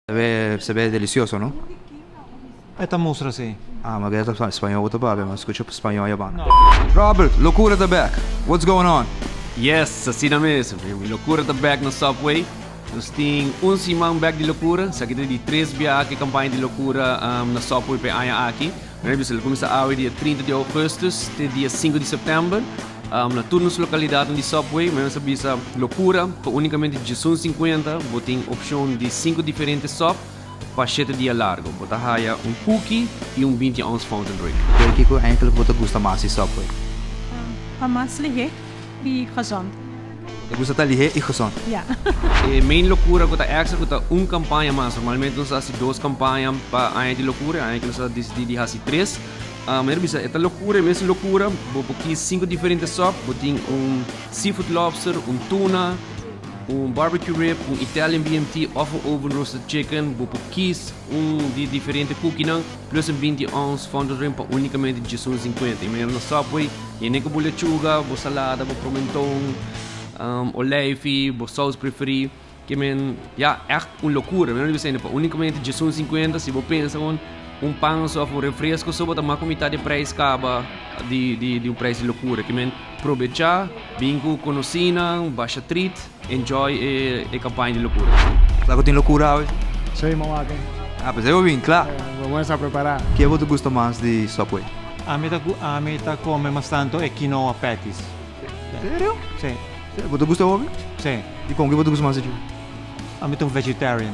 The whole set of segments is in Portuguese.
Se ve delicioso, ¿no? Esta mustra, sí. Ah, magari ito Spanyol ito ba? Mas escucho Spanyol yaban. Robert, Locura Ta Bek. What's going on? Yes, assim na mesmo. Locura Ta Bek no Subway. Nós temos simang bag de loucura. Sa kita de 3 biyahe campanha de loucura na Subway pe haya aqui. Nós começa a dia 30 de agosto até dia 5 de setembro. Na turnos localidade de Subway, mas nós bisa loucura, para unicamente de 50, tem opção de 5 diferentes sop para 7 dias largo. Bota haya cookie e 20 ounce fountain drink. Kaya Kiko, ayun ka lang po gusto mas si Subway. Hamas lihe di khazan. Gusto talihe e gezond. Ja. Main loucura kota extra kota campanha mas normalmente nós há 2 campanhas para haya de loucura, haya que nós decidi há 3. Mas bisa esta loucura, mesmo loucura, vou aqui 5 diferentes sop, tem seafood lobster, tuna, barbecue rib, Italian BMT, oven roasted chicken, vou aqui de diferente cookie não, plus 20 ounce fountain drink para unicamente de 50. E mesmo no Subway, e nem com lechuga, salada, pimentão, olijf, saus preferido, que ja, echt loucura. Mesmo bisa para unicamente de 50, se você pensa pão só refresco só botar uma comida de preço acaba de preço de loucura que aproveitar bingo conocina baixa treat enjoy a campanha de loucura. Lago tem loucura hoje? Soy mamake. Ah, pues eu vim, claro. Vamos a preparar. Que você gosta mais de Subway? A mí ta come más tanto é quinoa patties. Sério? Sí, Você gosta de ovo? sí. E como que você gosta mais de? A mí ta vegetarian.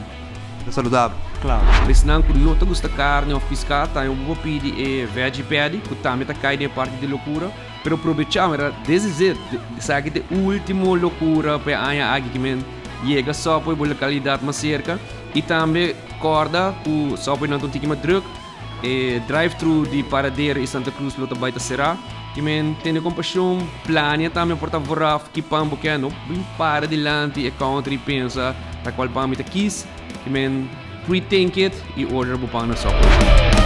É saudável. Claro. Mas não que não te gusta carne ou pescado, tá eu vou pedir veggie patty, que também tá cai de parte de loucura, pero aproveitar era dizer, sabe que o último loucura para a aqui que chega só por localidade mais cerca e também corda que só por não tem que mais druk drive-thru de Paradeira e Santa Cruz lota baita será que tem compaixão plania também porta voraf que pam bocano bem para delante e country pensa da qual pam ita quis que pre-think it e order mo pang na software.